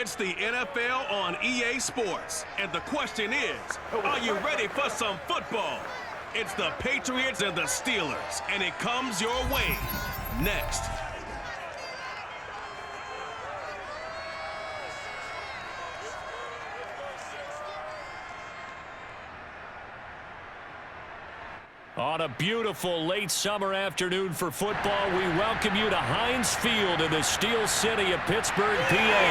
It's the NFL on EA Sports. And the question is, are you ready for some football? It's the Patriots and the Steelers, and it comes your way next. On a beautiful late summer afternoon for football, we welcome you to Heinz Field in the Steel City of Pittsburgh, PA.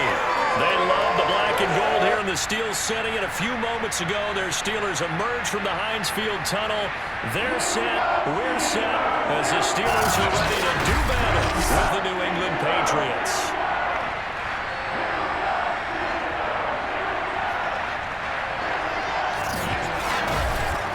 They love the black and gold here in the Steel City, and a few moments ago, their Steelers emerged from the Heinz Field tunnel. They're set, we're set, as the Steelers are ready to do battle with the New England Patriots.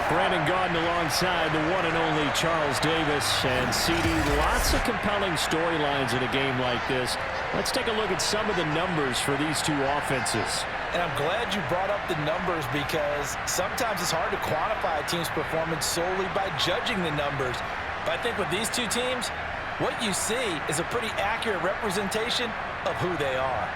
Brandon Gaudin alongside the one and only Charles Davis. And CD, lots of compelling storylines in a game like this. Let's take a look at some of the numbers for these two offenses. And I'm glad you brought up the numbers, because sometimes it's hard to quantify a team's performance solely by judging the numbers. But I think with these two teams, what you see is a pretty accurate representation of who they are.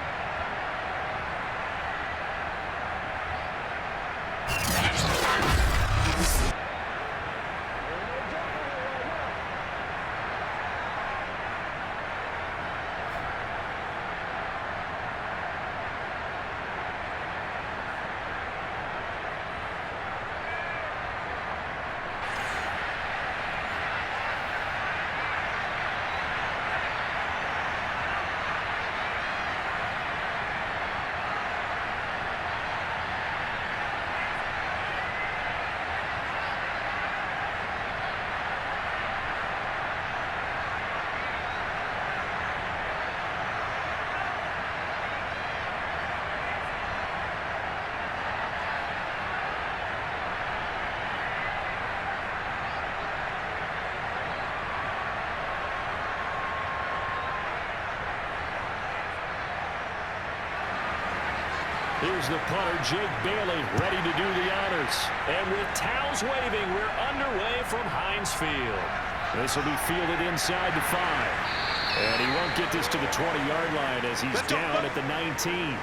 Here's the punter, Jake Bailey, ready to do the honors. And with towels waving, we're underway from Heinz Field. This will be fielded inside the 5. And he won't get this to the 20-yard line as he's down at the 19.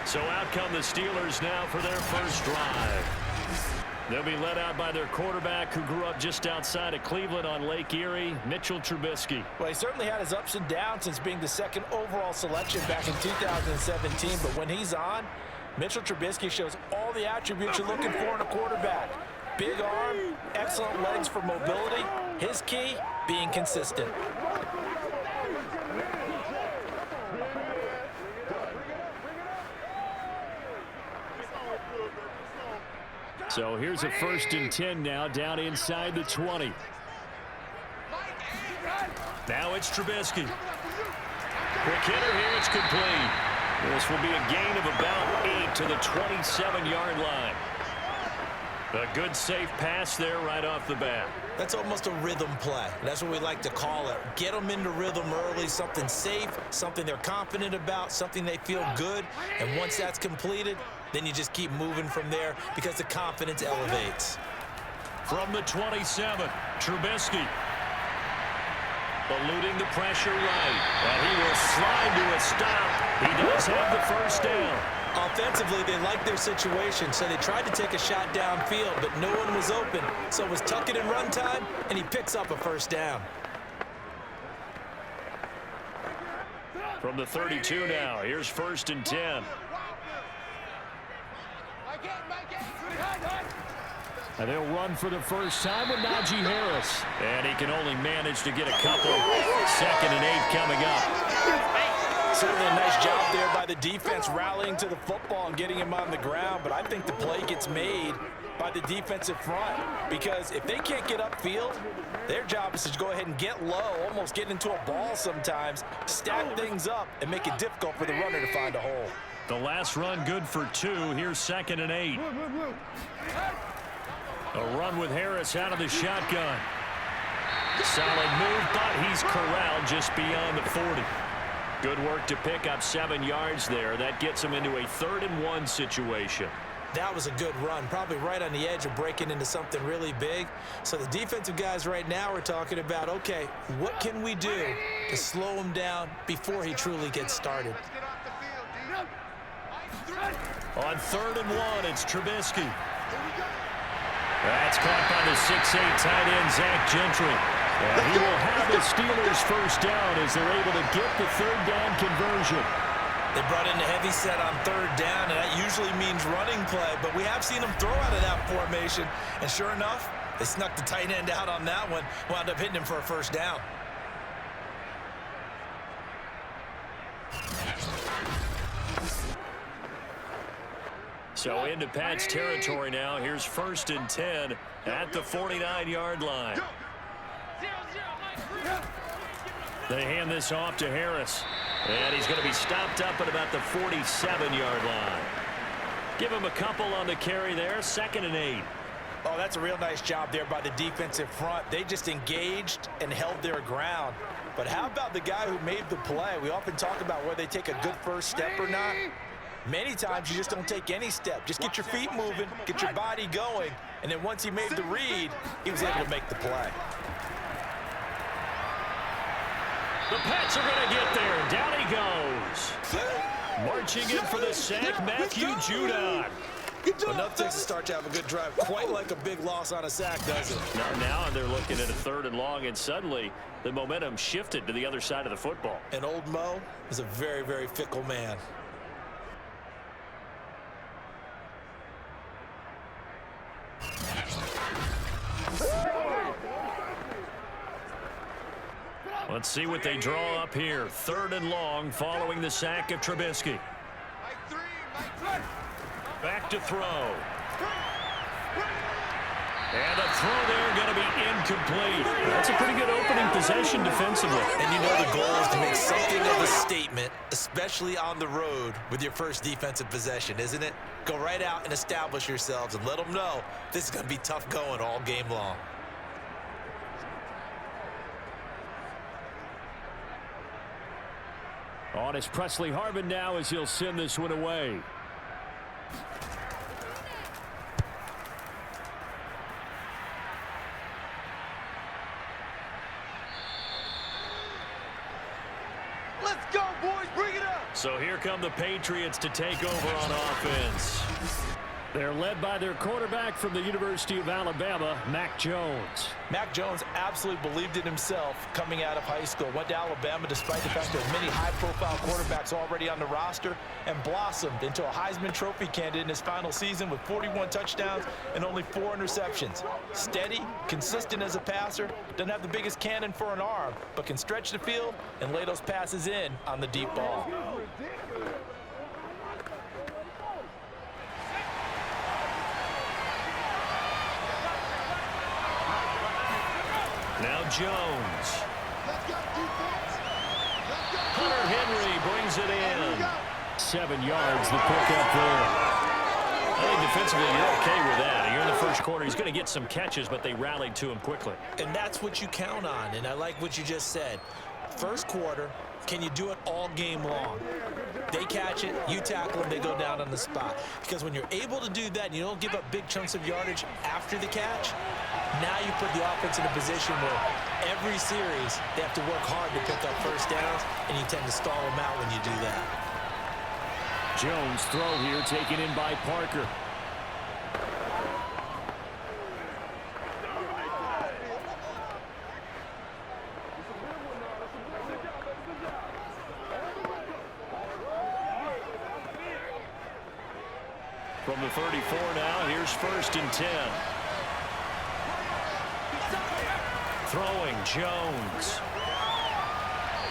So out come the Steelers now for their first drive. They'll be led out by their quarterback, who grew up just outside of Cleveland on Lake Erie, Mitchell Trubisky. Well, he certainly had his ups and downs since being the second overall selection back in 2017. But when he's on, Mitchell Trubisky shows all the attributes you're looking for in a quarterback. Big arm, excellent legs for mobility. His key, being consistent. So here's a 1st and 10 now, down inside the 20. Now it's Trubisky. Quick hitter here, it's complete. This will be a gain of about 8 to the 27-yard line. A good, safe pass there right off the bat. That's almost a rhythm play. That's what we like to call it. Get them into rhythm early, something safe, something they're confident about, something they feel good. And once that's completed, then you just keep moving from there, because the confidence elevates. From the 27, Trubisky. Eluding the pressure right. And he will slide to a stop. He does have the first down. Offensively, they liked their situation, so they tried to take a shot downfield, but no one was open. So it was tuck it in run time, and he picks up a first down. From the 32 now, here's 1st and 10. And they'll run for the first time with Najee Harris. And he can only manage to get a couple. 2nd and 8 coming up. Certainly a nice job there by the defense, rallying to the football and getting him on the ground. But I think the play gets made by the defensive front, because if they can't get upfield, their job is to go ahead and get low, almost get into a ball sometimes, stack things up, and make it difficult for the runner to find a hole. The last run good for 2. Here's 2nd and 8. A run with Harris out of the shotgun. Solid move, but he's corralled just beyond the 40. Good work to pick up 7 yards there. That gets him into a 3rd and 1 situation. That was a good run, probably right on the edge of breaking into something really big. So the defensive guys right now are talking about, okay, what can we do to slow him down before he truly gets started? On 3rd and 1, it's Trubisky. That's caught by the 6'8" tight end, Zach Gentry. And he will have the Steelers first down as they're able to get the 3rd down conversion. They brought in the heavy set on 3rd down, and that usually means running play, but we have seen them throw out of that formation, and sure enough, they snuck the tight end out on that one, wound up hitting him for a first down. So into Pat's territory now. Here's 1st and 10 at the 49-yard line. They hand this off to Harris. And he's going to be stopped up at about the 47-yard line. Give him a couple on the carry there. 2nd and 8. Oh, that's a real nice job there by the defensive front. They just engaged and held their ground. But how about the guy who made the play? We often talk about whether they take a good first step or not. Many times you just don't take any step. Just get your feet moving, get your body going, and then once he made the read, he was able to make the play. The Pats are going to get there. Down he goes. Marching in for the sack, Matthew Judon. Enough takes to start to have a good drive. Quite like a big loss on a sack, doesn't it? Now they're looking at a 3rd and long, and suddenly the momentum shifted to the other side of the football. And old Mo is a very, very fickle man. Let's see what they draw up here. 3rd and long following the sack of Trubisky. Back to throw. And the throw there going to be incomplete. That's a pretty good opening possession defensively. And you know the goal is to make something of a statement, especially on the road with your first defensive possession, isn't it? Go right out and establish yourselves and let them know this is going to be tough going all game long. On is Presley Harvin now as he'll send this one away. Let's go, boys. Bring it up. So here come the Patriots to take over on offense. They're led by their quarterback from the University of Alabama, Mac Jones. Mac Jones absolutely believed in himself coming out of high school. Went to Alabama despite the fact there are many high-profile quarterbacks already on the roster and blossomed into a Heisman Trophy candidate in his final season with 41 touchdowns and only 4 interceptions. Steady, consistent as a passer, doesn't have the biggest cannon for an arm, but can stretch the field and lay those passes in on the deep ball. Now Jones. Hunter Henry brings it in. 7 yards, the pickup there. I think defensively you're okay with that. You're in the first quarter. He's going to get some catches, but they rallied to him quickly. And that's what you count on, and I like what you just said. First quarter, can you do it all game long? They catch it, you tackle them, they go down on the spot. Because when you're able to do that and you don't give up big chunks of yardage after the catch, now you put the offense in a position where every series they have to work hard to pick up first downs, and you tend to stall them out when you do that. Jones throw here taken in by Parker. From the 34 now, here's 1st and 10. Throwing Jones.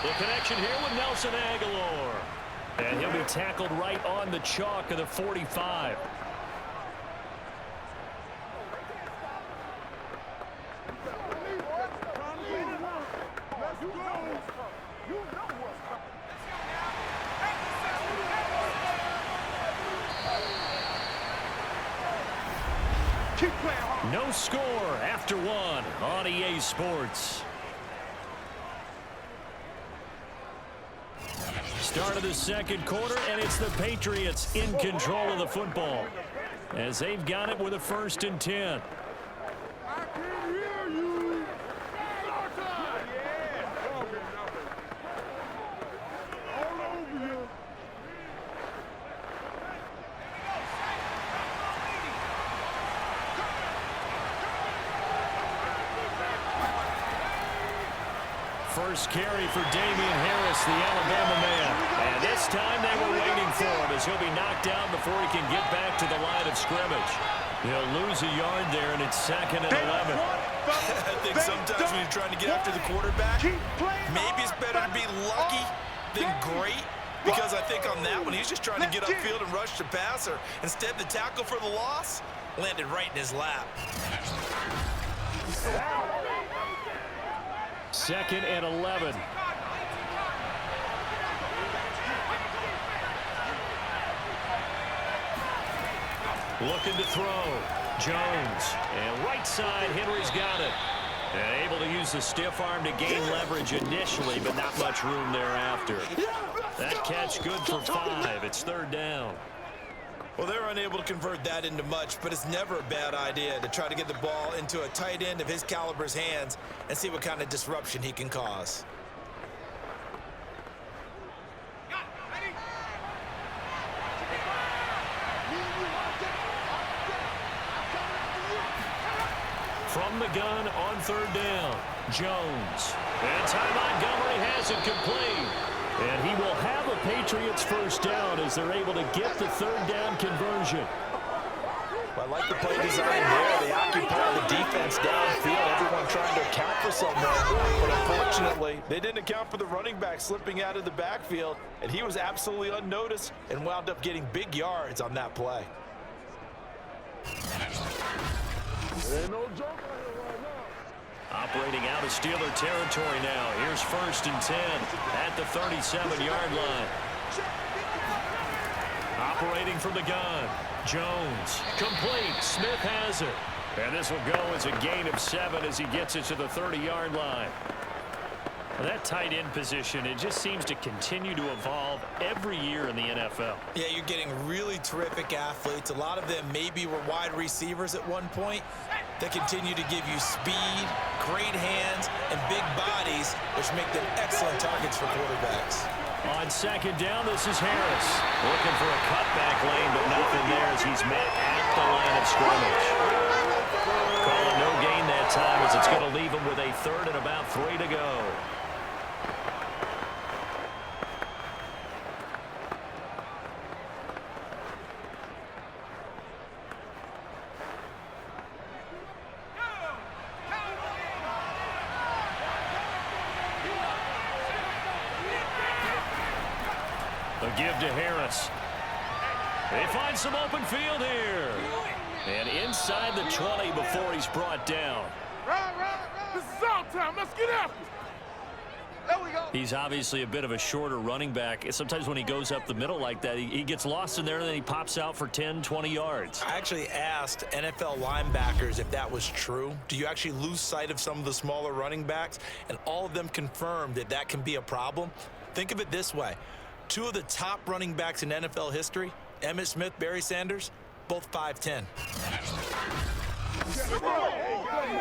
The connection here with Nelson Aguilar. And he'll be tackled right on the chalk of the 45. No score after 1 on EA Sports. Start of the second quarter, and it's the Patriots in control of the football as they've got it with a 1st and 10. First carry for Damian Harris, the Alabama man. And this time they were waiting for him as he'll be knocked down before he can get back to the line of scrimmage. He'll lose a yard there, and it's 2nd and 11. I think sometimes when you're trying to get after the quarterback, maybe it's better to be lucky than great. Because I think on that one, he's just trying to get upfield and rush the passer. Instead, the tackle for the loss landed right in his lap. 2nd and 11. Looking to throw. Jones. And right side, Henry's got it. And able to use the stiff arm to gain leverage initially, but not much room thereafter. That catch good for 5. It's 3rd down. Well, they're unable to convert that into much, but it's never a bad idea to try to get the ball into a tight end of his caliber's hands and see what kind of disruption he can cause. From the gun on 3rd down, Jones. And Ty Montgomery has it complete. And he will have a Patriots first down as they're able to get the 3rd down conversion. I like the play design there. They occupy the defense downfield, everyone trying to account for someone. But unfortunately, they didn't account for the running back slipping out of the backfield, and he was absolutely unnoticed and wound up getting big yards on that play. Operating out of Steeler territory now. Here's 1st and 10 at the 37-yard line. Operating from the gun. Jones. Complete. Smith has it. And this will go as a gain of 7 as he gets it to the 30-yard line. Well, that tight end position, it just seems to continue to evolve every year in the NFL. Yeah, you're getting really terrific athletes. A lot of them maybe were wide receivers at one point. They continue to give you speed, great hands, and big bodies, which make them excellent targets for quarterbacks. On 2nd down, this is Harris. Looking for a cutback lane, but nothing there as he's met at the line of scrimmage. Calling no gain that time as it's going to leave him with a 3rd and about 3 to go. A give to Harris. They find some open field here. And inside the 20 before he's brought down. This is our time. Let's get after it. There we go. He's obviously a bit of a shorter running back. Sometimes when he goes up the middle like that, he gets lost in there, and then he pops out for 10, 20 yards. I actually asked NFL linebackers if that was true. Do you actually lose sight of some of the smaller running backs? And all of them confirmed that that can be a problem. Think of it this way. 2 of the top running backs in NFL history, Emmitt Smith, Barry Sanders, both 5'10".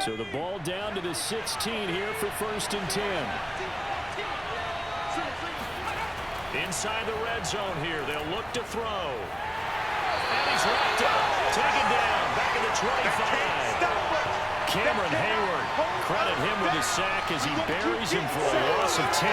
So the ball down to the 16 here for 1st and 10. Inside the red zone here, they'll look to throw. And he's wrapped up, taken down, back at the 25. Cameron Hayward, credit him with a sack as he buries him for a loss of 10.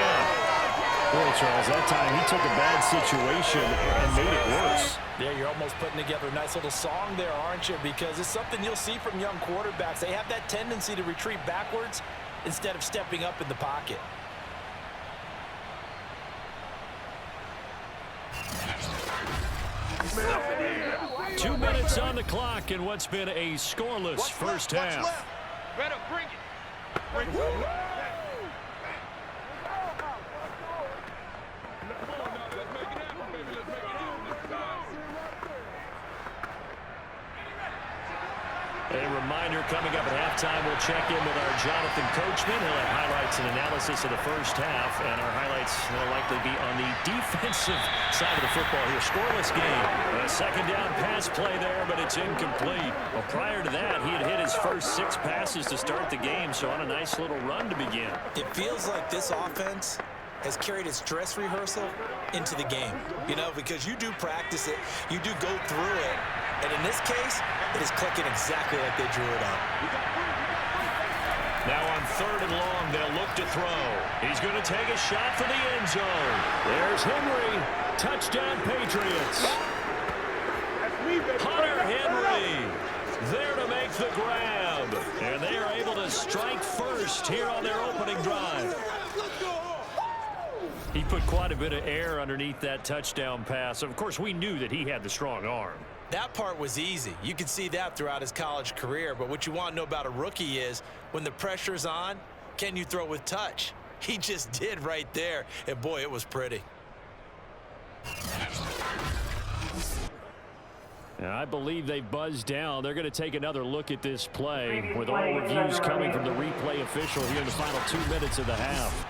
Boy, Charles, that time he took a bad situation and made it worse. Yeah, you're almost putting together a nice little song there, aren't you? Because it's something you'll see from young quarterbacks. They have that tendency to retreat backwards instead of stepping up in the pocket. Two minutes on the clock in what's been a scoreless first half. Better bring it. Bring it. A reminder coming up at halftime, we'll check in with our Jonathan Coachman. He'll have highlights and analysis of the first half, and our highlights will likely be on the defensive side of the football here. Scoreless game. A 2nd down pass play there, but it's incomplete. Well, prior to that, he had hit his first 6 passes to start the game, so on a nice little run to begin. It feels like this offense has carried its dress rehearsal into the game. You know, because you do practice it, you do go through it, and in this case, it is clicking exactly like they drew it up. Now on 3rd and long, they'll look to throw. He's going to take a shot for the end zone. There's Henry. Touchdown, Patriots. Hunter Henry there to make the grab. And they are able to strike first here on their opening drive. He put quite a bit of air underneath that touchdown pass. Of course, we knew that he had the strong arm. That part was easy. You can see that throughout his college career. But what you want to know about a rookie is when the pressure's on, can you throw with touch? He just did right there. And, boy, it was pretty. And I believe they've buzzed down. They're going to take another look at this play with all reviews coming from the replay official here in the final 2 minutes of the half.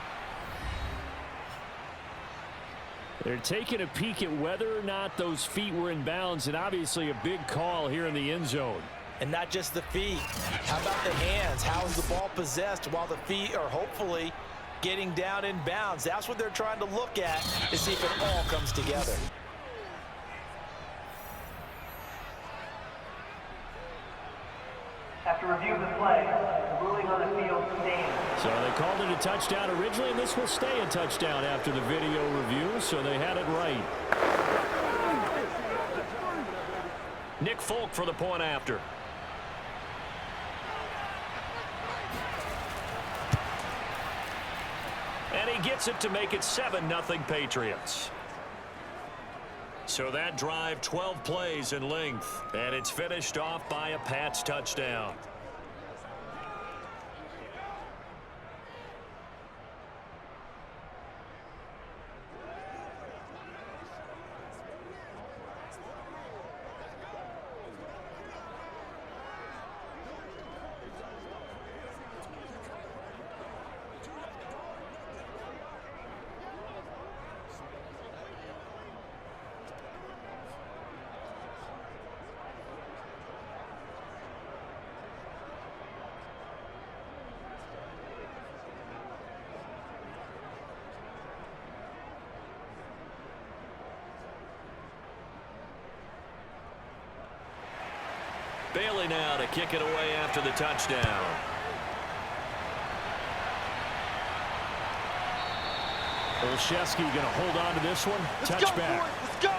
They're taking a peek at whether or not those feet were in bounds, and obviously a big call here in the end zone. And not just the feet. How about the hands? How is the ball possessed while the feet are hopefully getting down in bounds? That's what they're trying to look at to see if it all comes together. After review of the play, the ruling on the field stands. So they called it a touchdown originally, and this will stay a touchdown after the video review, so they had it right. Nick Folk for the point after. And he gets it to make it 7-0 Patriots. So that drive, 12 plays in length, and it's finished off by a Pats touchdown. Bailey now to kick it away after the touchdown. Olszewski going to hold on to this one. Touchback. Let's go.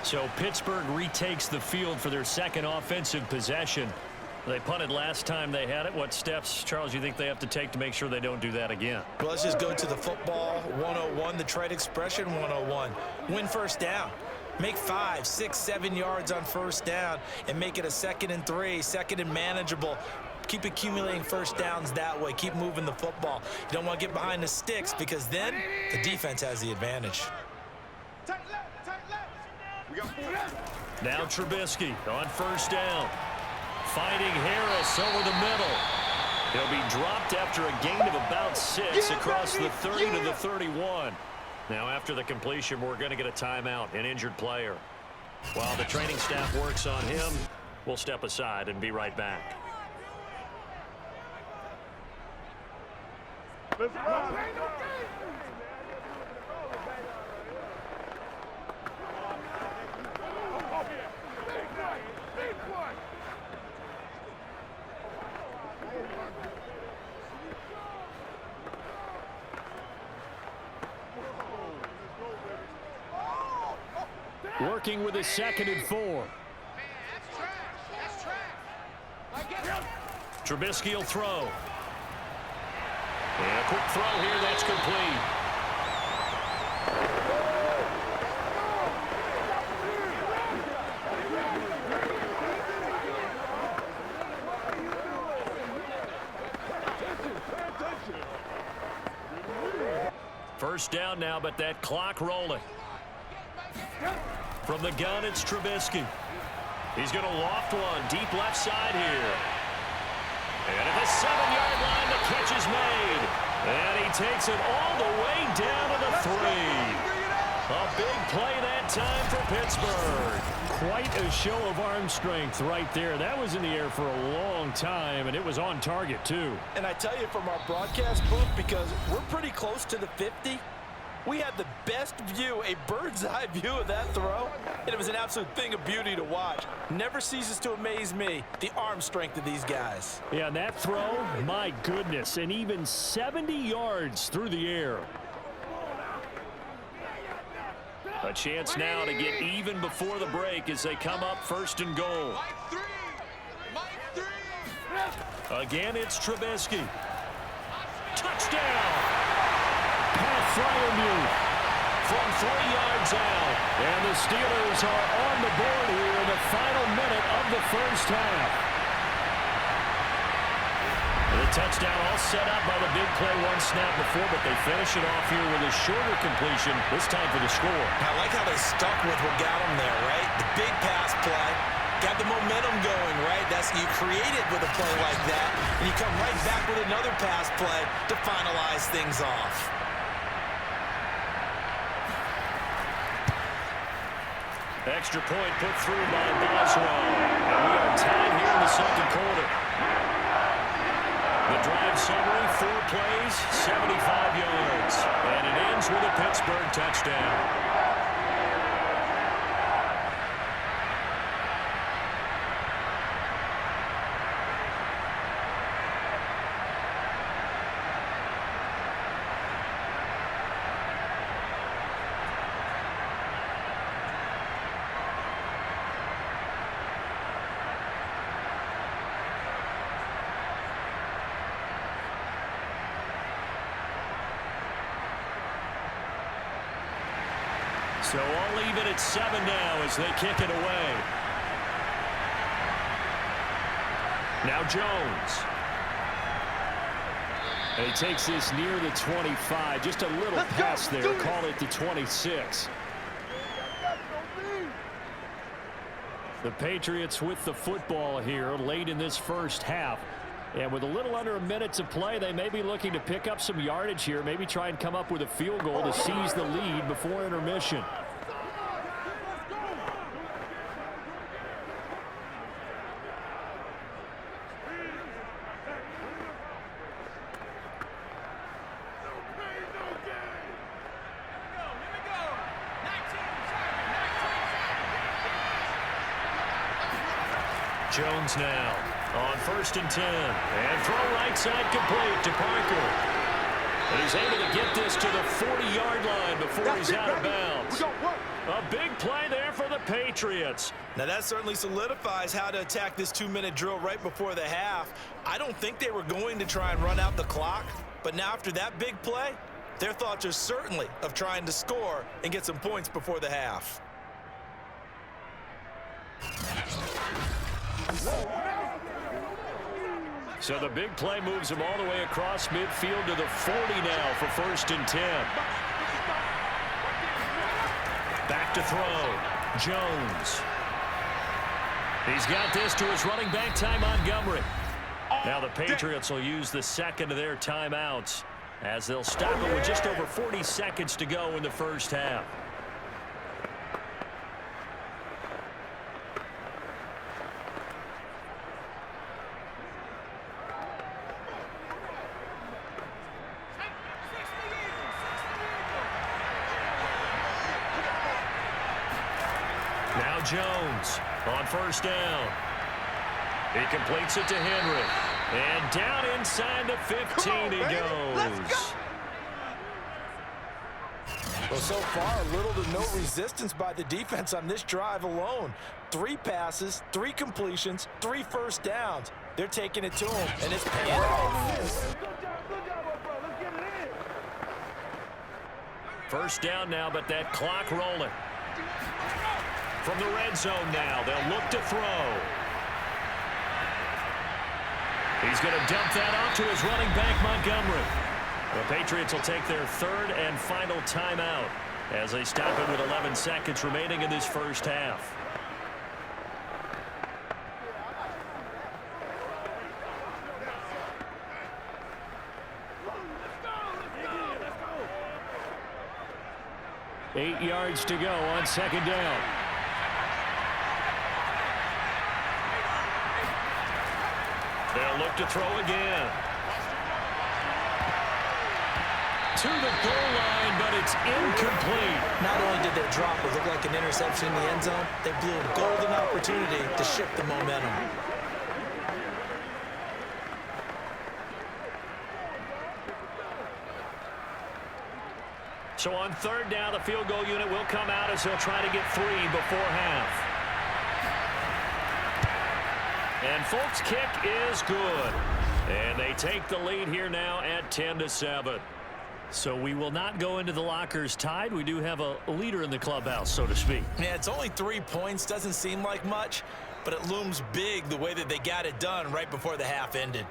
So Pittsburgh retakes the field for their second offensive possession. They punted last time they had it. What steps, Charles, you think they have to take to make sure they don't do that again? Well, let's just go to the football 101, the trade expression 101. Win first down. Make 5, 6, 7 yards on first down and make it a 2nd and 3, 2nd and manageable. Keep accumulating first downs that way. Keep moving the football. You don't want to get behind the sticks because then the defense has the advantage. Now Trubisky on first down. Finding Harris over the middle. He'll be dropped after a gain of about 6 across the 30 to the 31. Now, after the completion, we're going to get a timeout, an injured player. While the training staff works on him, we'll step aside and be right back. Let's go. Working with a 2nd and 4. Trubisky will throw. And a quick throw here, that's complete. First down now, but that clock rolling. From the gun, it's Trubisky. He's going to loft one deep left side here. And at the 7-yard line, the catch is made. And he takes it all the way down to the 3. A big play that time for Pittsburgh. Quite a show of arm strength right there. That was in the air for a long time, and it was on target, too. And I tell you from our broadcast booth, because we're pretty close to the 50, We had the best view, a bird's-eye view of that throw, and it was an absolute thing of beauty to watch. Never ceases to amaze me, the arm strength of these guys. Yeah, and that throw, my goodness, and even 70 yards through the air. A chance now to get even before the break as they come up 1st and goal. Again, it's Trubisky. Touchdown! Pat Fryermuth from 3 yards out. And the Steelers are on the board here in the final minute of the first half. The touchdown all set up by the big play one snap before, but they finish it off here with a shorter completion, this time for the score. I like how they stuck with what got them there, right? The big pass play. Got the momentum going, right? That's you create it with a play like that, and you come right back with another pass play to finalize things off. Extra point put through by Boswell. And we are tied here in the second quarter. The drive summary, 4 plays, 75 yards. And it ends with a Pittsburgh touchdown. So all even at 7 now as they kick it away. Now Jones. And he takes this near the 25. Just a little pass there. Call it the 26. The Patriots with the football here late in this first half. And with a little under a minute to play, they may be looking to pick up some yardage here. Maybe try and come up with a field goal to seize the lead before intermission. Jones now on 1st and 10. And throw right side complete to Parker. And he's able to get this to the 40-yard line before he's out of bounds. A big play there for the Patriots. Now that certainly solidifies how to attack this 2-minute drill right before the half. I don't think they were going to try and run out the clock. But now after that big play, their thoughts are certainly of trying to score and get some points before the half. So the big play moves him all the way across midfield to the 40 now for 1st and 10. Back to throw. Jones. He's got this to his running back, Ty Montgomery. Now the Patriots will use the second of their timeouts as they'll stop it with just over 40 seconds to go in the first half. Now Jones on 1st down. He completes it to Henry. And down inside the 15 he goes. Well, so far, little to no resistance by the defense on this drive alone. 3 passes, 3 completions, 3 first downs. They're taking it to him, and it's paying off. First down now, but that clock rolling. From the red zone now, they'll look to throw. He's going to dump that off to his running back, Montgomery. The Patriots will take their 3rd and final timeout as they stop it with 11 seconds remaining in this first half. Eight yards to go on 2nd down. They'll look to throw again. To the goal line, but It's incomplete. Not only did their drop look like an interception in the end zone, they blew a golden opportunity to shift the momentum. So on third down, the field goal unit will come out as they'll try to get 3 before half. And Folks' kick is good. And they take the lead here now at 10-7. So we will not go into the lockers tied. We do have a leader in the clubhouse, so to speak. Yeah, it's only 3 points. Doesn't seem like much, but it looms big the way that they got it done right before the half ended.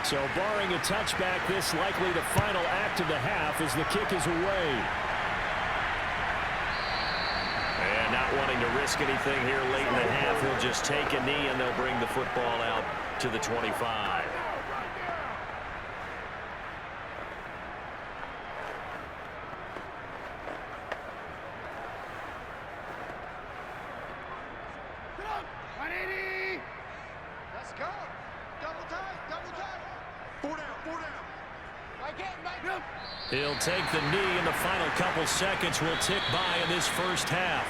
So barring a touchback, this likely the final act of the half as the kick is away. And not wanting to risk anything here late in the half, he'll just take a knee and they'll bring the football out to the 25. Let's go. Double time, double time. 4 down, 4 down. He'll take the knee, and the final couple seconds will tick by in this first half.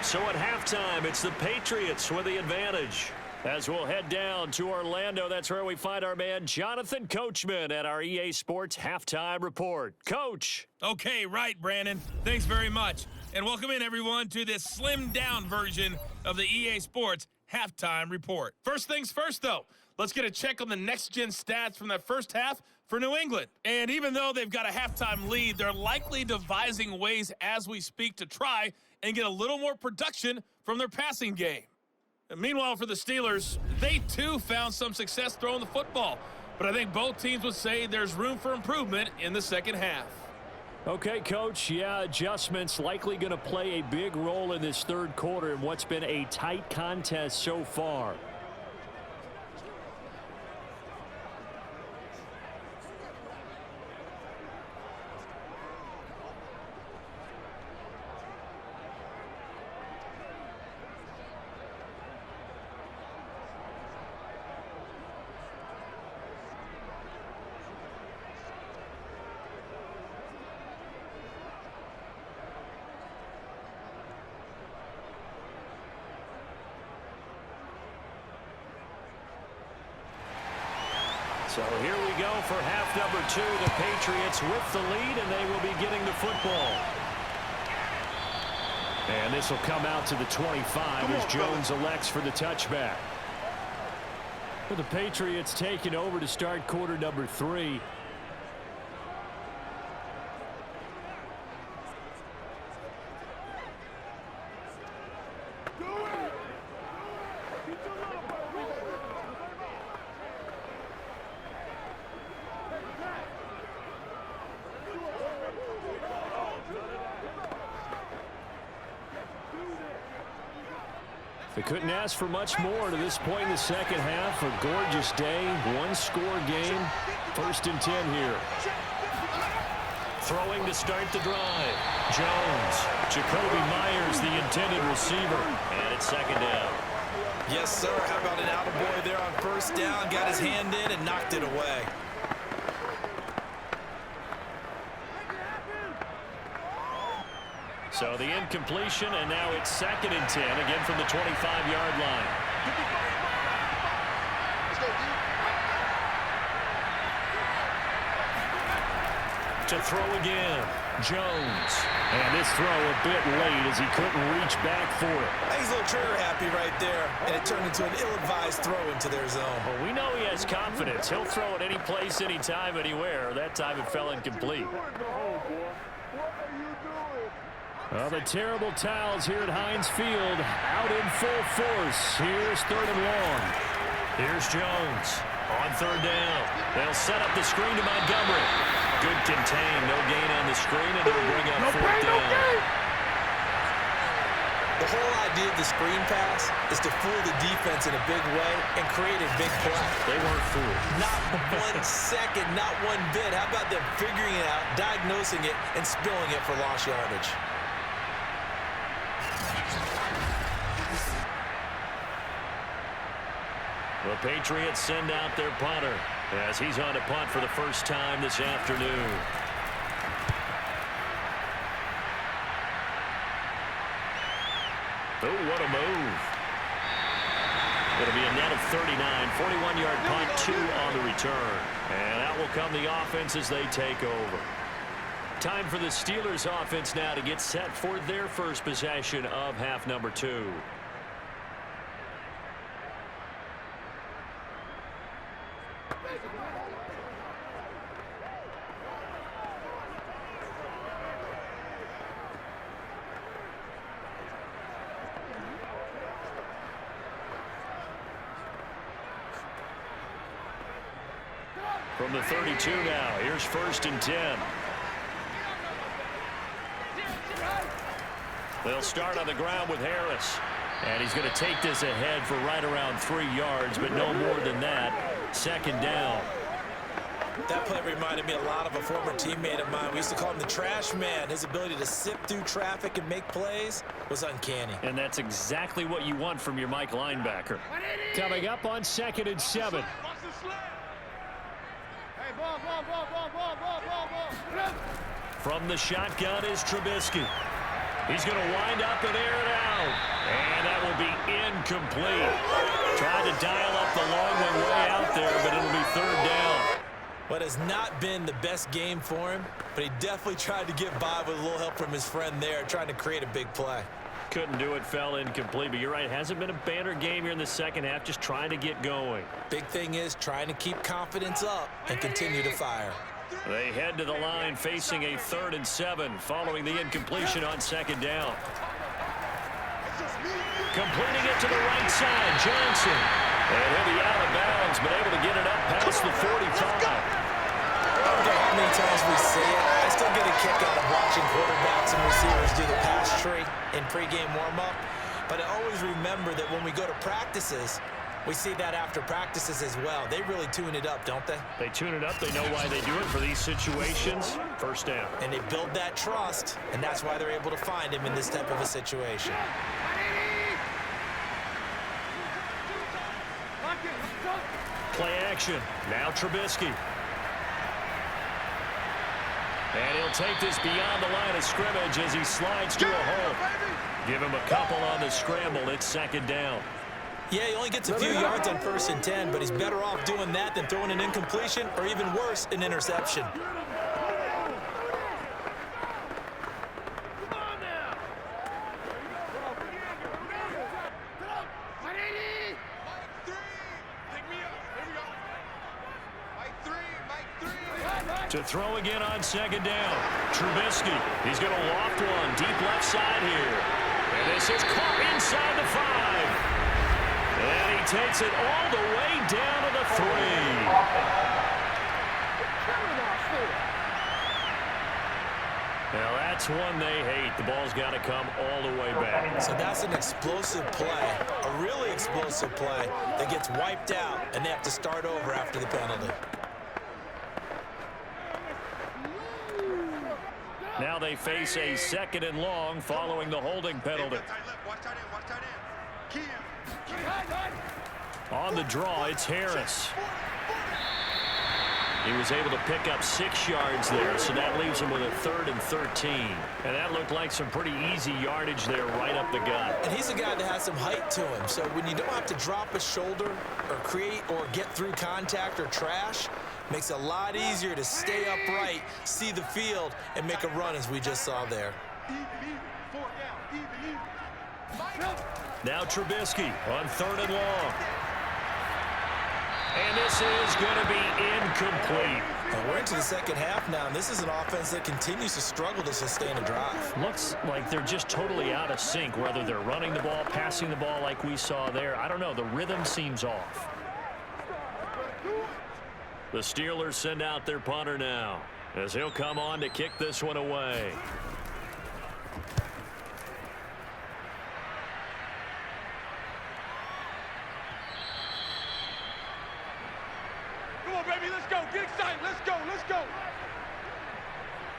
So at halftime, it's the Patriots with the advantage. As we'll head down to Orlando, that's where we find our man Jonathan Coachman at our EA Sports Halftime Report. Coach. Okay, right, Brandon. Thanks very much. And welcome in, everyone, to this slimmed-down version of the EA Sports Halftime Report. First things first, though. Let's get a check on the next-gen stats from that first half for New England. And even though they've got a halftime lead, they're likely devising ways as we speak to try and get a little more production from their passing game. And meanwhile, for the Steelers, they too found some success throwing the football. But I think both teams would say there's room for improvement in the second half. Okay, Coach, yeah, adjustments likely going to play a big role in this third quarter in what's been a tight contest so far. So here we go for half number 2. The Patriots with the lead, and they will be getting the football. And this will come out to the 25 as Jones elects for the touchback. For the Patriots taking over to start quarter number 3. They couldn't ask for much more to this point in the second half. A gorgeous day, one-score game. 1st and 10 here. Throwing to start the drive. Jones. Jacoby Myers, the intended receiver. And it's second down. Yes, sir. How about an attaboy there on first down? Got his hand in and knocked it away. So the incompletion, and now it's 2nd and 10, again from the 25-yard line. To throw again, Jones. And this throw a bit late as he couldn't reach back for it. I think he's a little trigger happy right there, and it turned into an ill-advised throw into their zone. Well, we know he has confidence. He'll throw it any place, anytime, anywhere. That time it fell incomplete. Well, the terrible towels here at Heinz Field out in full force. Here's 3rd and long. Here's Jones on 3rd down. They'll set up the screen to Montgomery. Good contain, no gain on the screen, and it'll bring up 4th down. The whole idea of the screen pass is to fool the defense in a big way and create a big play. They weren't fooled. Not 1 second, not one bit. How about them figuring it out, diagnosing it, and spilling it for lost yardage? The Patriots send out their punter as he's on to punt for the first time this afternoon. Oh, what a move. It'll be a net of 39, 41-yard punt, 2 on the return. And out will come the offense as they take over. Time for the Steelers offense now to get set for their first possession of half number 2. From the 32 now, here's 1st and 10. They'll start on the ground with Harris. And he's going to take this ahead for right around 3 yards, but no more than that. 2nd down. That play reminded me a lot of a former teammate of mine. We used to call him the trash man. His ability to sift through traffic and make plays was uncanny. And that's exactly what you want from your Mike linebacker. Coming up on 2nd and 7. From the shotgun is Trubisky. He's going to wind up and air it out. And that will be incomplete. Tried to dial up the long one way out there, but it'll be 3rd down. What has not been the best game for him, but he definitely tried to get by with a little help from his friend there, trying to create a big play. Couldn't do it, fell incomplete, but you're right, hasn't been a banner game here in the second half, just trying to get going. Big thing is trying to keep confidence up and continue to fire. They head to the line facing a 3rd and 7 following the incompletion on 2nd down. Completing it to the right side, Johnson. And he'll be out of bounds, but able to get it up past the 45. I don't care how many times we see it. I still get a kick out of watching quarterbacks and receivers do the pass tree in pregame warm-up. But I always remember that when we go to practices, we see that after practices as well. They really tune it up, don't they? They tune it up. They know why they do it for these situations. 1st down. And they build that trust, and that's why they're able to find him in this type of a situation. Play action. Now Trubisky. And he'll take this beyond the line of scrimmage as he slides to a hole. Give him a couple on the scramble. It's 2nd down. Yeah, he only gets a few yards on 1st and 10, but he's better off doing that than throwing an incompletion or even worse, an interception. To throw again on 2nd down. Trubisky. He's going to loft one deep left side here. And this is caught inside the 5. And he takes it all the way down to the 3. Now that's one they hate. The ball's got to come all the way back. So that's an explosive play, a really explosive play that gets wiped out, and they have to start over after the penalty. Now they face a 2nd and long following the holding penalty. On the draw, it's Harris. He was able to pick up 6 yards there, so that leaves him with a 3rd and 13. And that looked like some pretty easy yardage there right up the gut. And he's a guy that has some height to him, so when you don't have to drop a shoulder or create or get through contact or trash, makes it a lot easier to stay upright, see the field, and make a run as we just saw there. Now Trubisky on 3rd and long. And this is going to be incomplete. And we're into the second half now, and this is an offense that continues to struggle to sustain a drive. Looks like they're just totally out of sync, whether they're running the ball, passing the ball like we saw there. I don't know. The rhythm seems off. The Steelers send out their punter now as he'll come on to kick this one away. baby. Let's go. Get excited. Let's go. Let's go.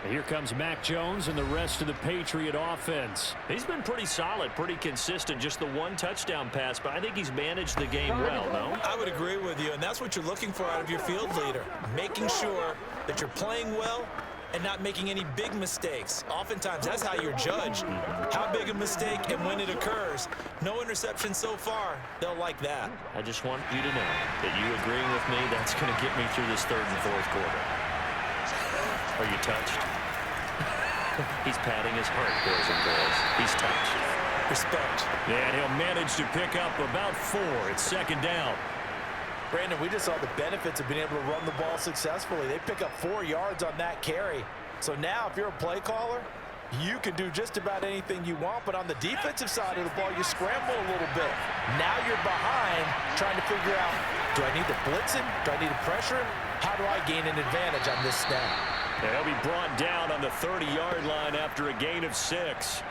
Here comes Mac Jones and the rest of the Patriot offense. He's been pretty solid, pretty consistent. Just the one touchdown pass, but I think he's managed the game well, no? I would agree with you, and that's what you're looking for out of your field leader. Making sure that you're playing well and not making any big mistakes. Oftentimes, that's how you're judged. How big a mistake and when it occurs. No interception so far. They'll like that. I just want you to know that you agreeing with me, that's going to get me through this third and fourth quarter. Are you touched? He's patting his heart, boys and girls. He's touched. Respect. And he'll manage to pick up about 4. It's second down. Brandon, we just saw the benefits of being able to run the ball successfully. They pick up 4 yards on that carry. So now, if you're a play caller, you can do just about anything you want. But on the defensive side of the ball, you scramble a little bit. Now you're behind, trying to figure out, do I need to blitz him? Do I need to pressure him? How do I gain an advantage on this snap? They'll be brought down on the 30-yard line after a gain of 6.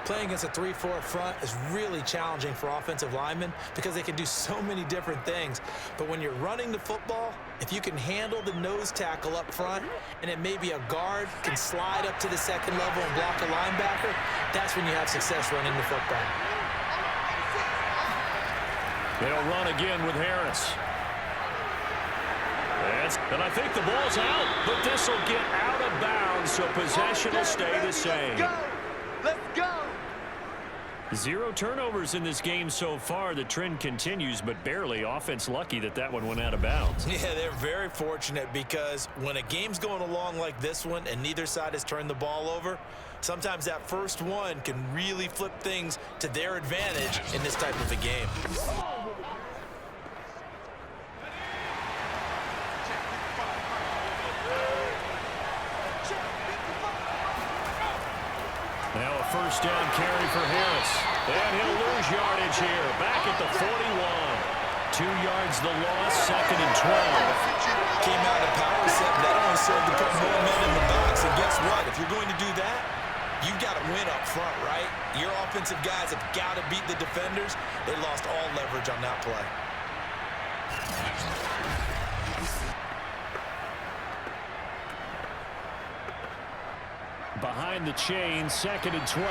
Playing against a 3-4 front is really challenging for offensive linemen because they can do so many different things. But when you're running the football, if you can handle the nose tackle up front and it may be a guard can slide up to the second level and block a linebacker, that's when you have success running the football. They'll run again with Harris. And I think the ball's out, but this will get out of bounds, so possession will stay the same. Let's go. 0 turnovers in this game so far. The trend continues, but barely. Offense lucky that one went out of bounds. Yeah, they're very fortunate because when a game's going along like this one and neither side has turned the ball over, sometimes that first one can really flip things to their advantage in this type of a game. Now a first down carry for Harris. And he'll lose yardage here. Back at the 41. 2 yards the loss, second and 12. Came out of power set. That only served to put more men in the box. And guess what? If you're going to do that, you've got to win up front, right? Your offensive guys have got to beat the defenders. They lost all leverage on that play. Behind the chain, second and 12.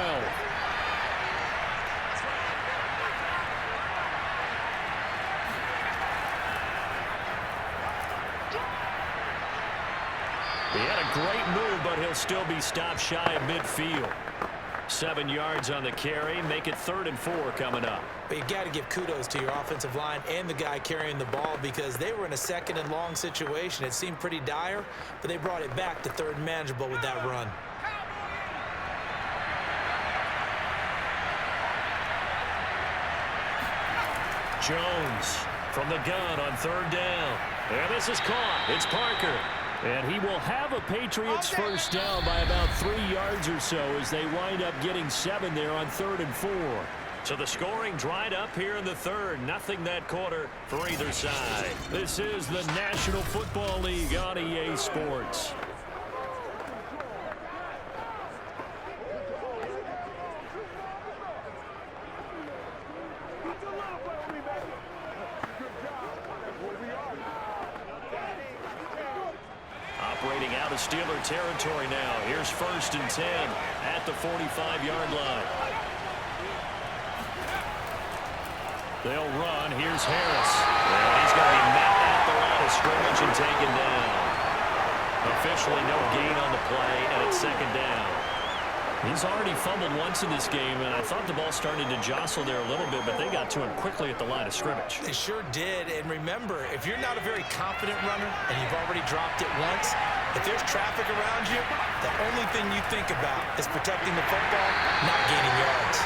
He had a great move, but he'll still be stopped shy of midfield. 7 yards on the carry, make it 3rd and 4 coming up. But you got to give kudos to your offensive line and the guy carrying the ball because they were in a second and long situation. It seemed pretty dire, but they brought it back to 3rd and manageable with that run. Jones from the gun on 3rd down. And this is caught. It's Parker. And he will have a Patriots first down by about 3 yards or so as they wind up getting 7 there on 3rd and 4. So the scoring dried up here in the third. Nothing that quarter for either side. This is the National Football League on EA Sports. Operating out of Steeler territory now. Here's 1st and 10 at the 45-yard line. They'll run. Here's Harris. And he's going to be met at the line of scrimmage and taken down. Officially no gain on the play, and it's 2nd down. He's already fumbled once in this game, and I thought the ball started to jostle there a little bit, but they got to him quickly at the line of scrimmage. They sure did, and remember, if you're not a very confident runner and you've already dropped it once, if there's traffic around you, the only thing you think about is protecting the football, not gaining yards.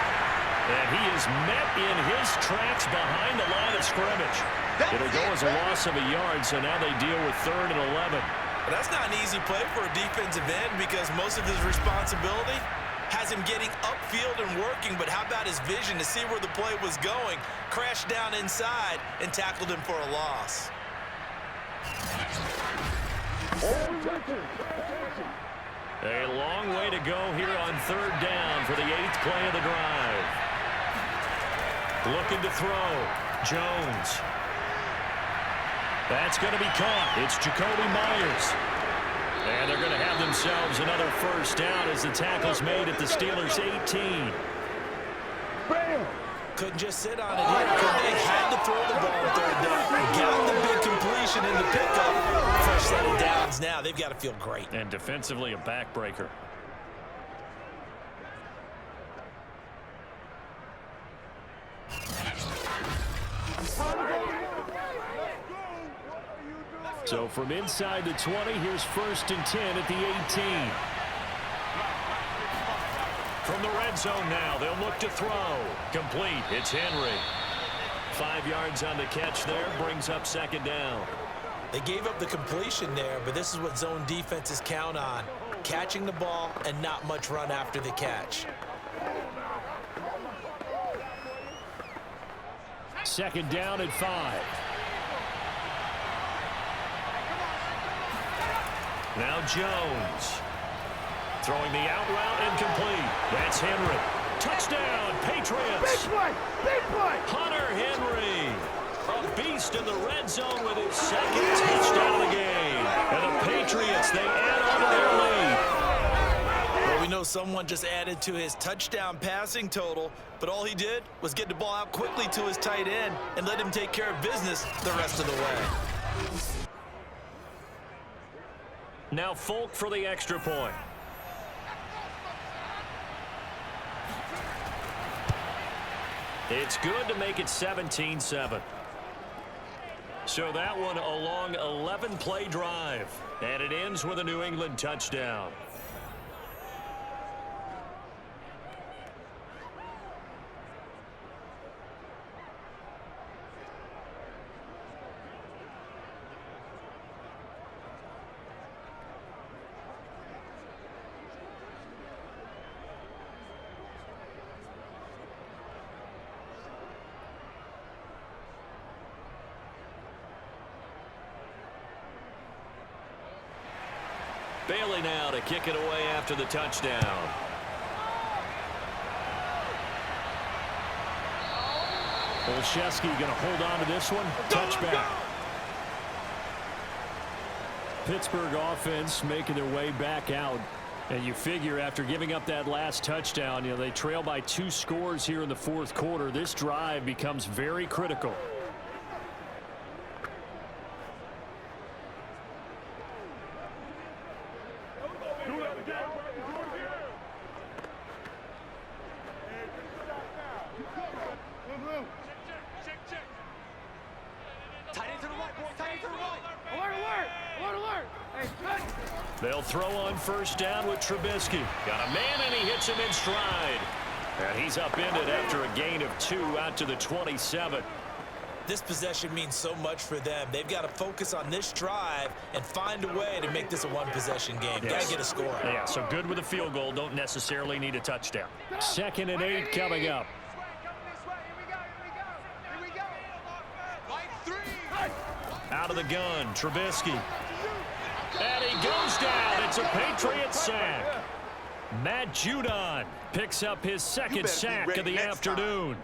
And he is met in his tracks behind the line of scrimmage. It'll go as a loss of a yard, so now they deal with 3rd and 11. But that's not an easy play for a defensive end because most of his responsibility has him getting upfield and working, but how about his vision to see where the play was going, crashed down inside, and tackled him for a loss. A long way to go here on 3rd down for the 8th play of the drive. Looking to throw. Jones. That's going to be caught. It's Jacoby Myers. And they're going to have themselves another first down as the tackle's made at the Steelers' 18. Couldn't just sit on it here. They had to throw the ball on third down. Got the big completion in the pickup. First set of downs now. They've got to feel great. And defensively, a backbreaker. So from inside the 20, here's 1st and 10 at the 18. From the red zone now, they'll look to throw. Complete. It's Henry. 5 yards on the catch there, brings up 2nd down. They gave up the completion there, but this is what zone defenses count on. Catching the ball and not much run after the catch. 2nd down at 5. Now Jones. Throwing the out route incomplete. That's Henry. Touchdown, Patriots. Big play! Big play! Hunter Henry. A beast in the red zone with his 2nd touchdown of the game. And the Patriots, they add on to their lead. Well, we know someone just added to his touchdown passing total, but all he did was get the ball out quickly to his tight end and let him take care of business the rest of the way. Now Folk for the extra point. It's good to make it 17-7. So that one a long 11-play drive. And it ends with a New England touchdown. Bailey now to kick it away after the touchdown. Olszewski going to hold on to this one. Touchback. Pittsburgh offense making their way back out. And you figure after giving up that last touchdown, they trail by 2 scores here in the 4th quarter. This drive becomes very critical. They'll throw on 1st down with Trubisky. Got a man, and he hits him in stride. And he's upended after a gain of 2 out to the 27. This possession means so much for them. They've got to focus on this drive and find a way to make this a one-possession game. Yes. Got to get a score. Yeah, so good with a field goal. Don't necessarily need a touchdown. 2nd and 8 coming up. Out of the gun, Trubisky. And he goes down. It's a Patriot sack. Matt Judon picks up his 2nd sack of the afternoon.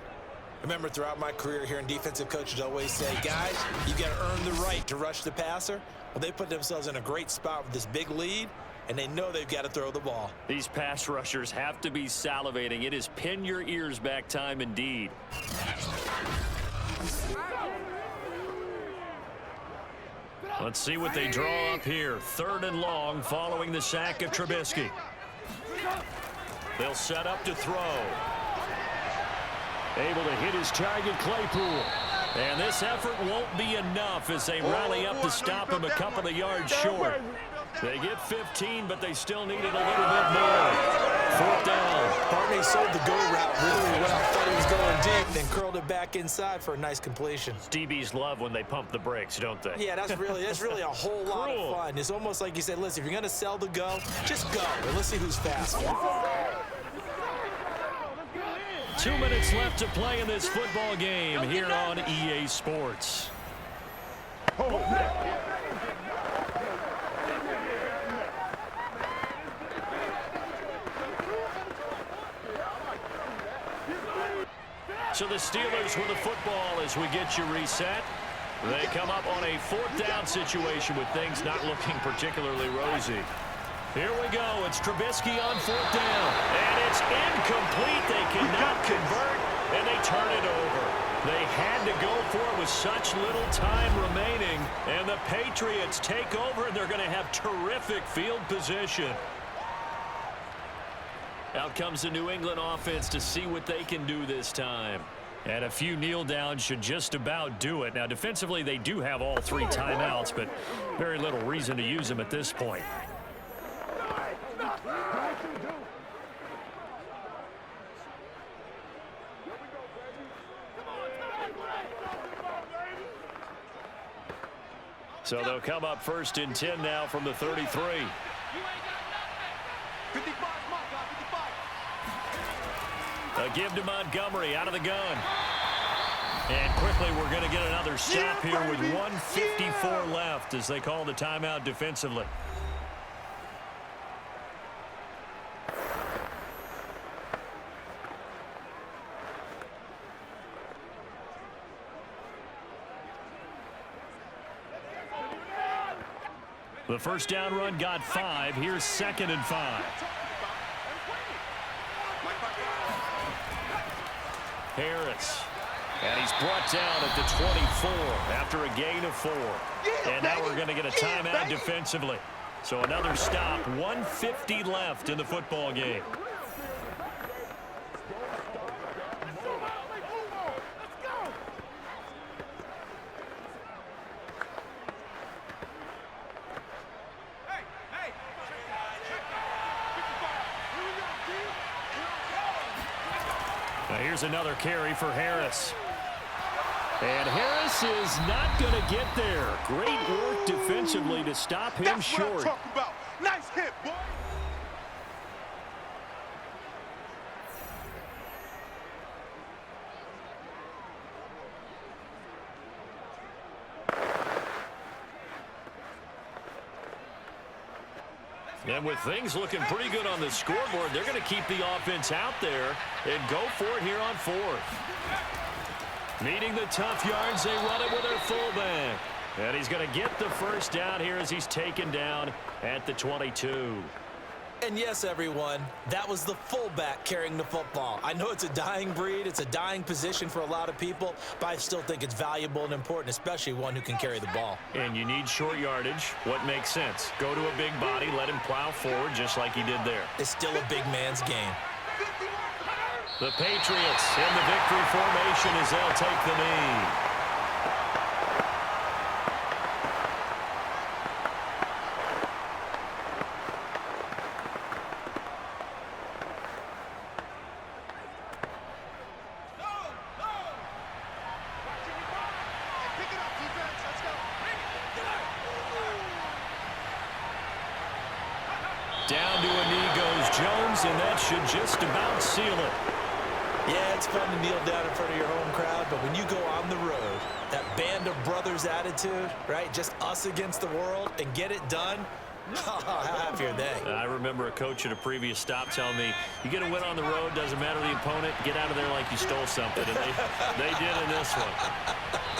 Remember, throughout my career here in defensive coaches always say, guys, you got to earn the right to rush the passer. Well, they put themselves in a great spot with this big lead, and they know they've got to throw the ball. These pass rushers have to be salivating. It is pin your ears back time indeed. Let's see what they draw up here. 3rd and long following the sack of Trubisky. They'll set up to throw. Able to hit his target, Claypool. And this effort won't be enough as they rally up to stop him a couple of yards short. They get 15, but they still needed a little bit more. 4th down. Barney sold the go route really well. Thought he was going deep, then curled it back inside for a nice completion. DBs love when they pump the brakes, don't they? Yeah, that's really a whole lot of fun. It's almost like you said, listen, if you're going to sell the go, just go, and let's see who's faster. 2 minutes left to play in this football game here on EA Sports. So the Steelers with the football as we get you reset. They come up on a 4th down situation with things not looking particularly rosy. Here we go. It's Trubisky on 4th down. And it's incomplete. They cannot convert, and they turn it over. They had to go for it with such little time remaining. And the Patriots take over, and they're going to have terrific field position. Out comes the New England offense to see what they can do this time. And a few kneel downs should just about do it. Now, defensively, they do have all 3 timeouts, but very little reason to use them at this point. So they'll come up 1st and 10 now from the 33. A give to Montgomery out of the gun. And quickly we're going to get another stop here with 1:54 left as they call the timeout defensively. The first down run got 5. Here's 2nd and 5. Harris. And he's brought down at the 24 after a gain of 4. And now we're going to get a timeout defensively. So another stop. 1:50 left in the football game. Here's another carry for Harris. And Harris is not going to get there. Great work defensively to stop him short. That's what I'm talking about. Nice hit, boy. And with things looking pretty good on the scoreboard, they're going to keep the offense out there and go for it here on 4th. Meeting the tough yards, they run it with their fullback. And he's going to get the first down here as he's taken down at the 22. And yes, everyone, that was the fullback carrying the football. I know it's a dying breed. It's a dying position for a lot of people, but I still think it's valuable and important, especially one who can carry the ball. And you need short yardage. What makes sense? Go to a big body, let him plow forward just like he did there. It's still a big man's game. The Patriots in the victory formation as they'll take the knee. Down to a knee goes Jones, and that should just about seal it. Yeah, it's fun to kneel down in front of your home crowd, but when you go on the road, that band of brothers attitude, right, just us against the world, and get it done, how happy are they? I remember a coach at a previous stop telling me, you get a win on the road, doesn't matter the opponent, get out of there like you stole something, and they did in this one.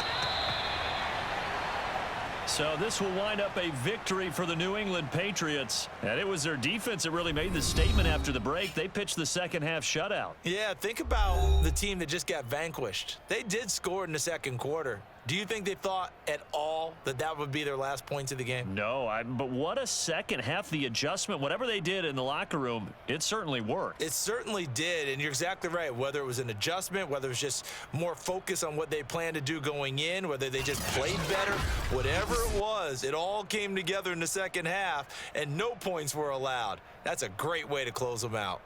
So this will wind up a victory for the New England Patriots. And it was their defense that really made the statement after the break. They pitched the second half shutout. Yeah, think about the team that just got vanquished. They did score in the second quarter. Do you think they thought at all that that would be their last points of the game? No, but what a second half. The adjustment, whatever they did in the locker room, it certainly worked. It certainly did, and you're exactly right. Whether it was an adjustment, whether it was just more focus on what they planned to do going in, whether they just played better, whatever it was, it all came together in the second half, and no points were allowed. That's a great way to close them out.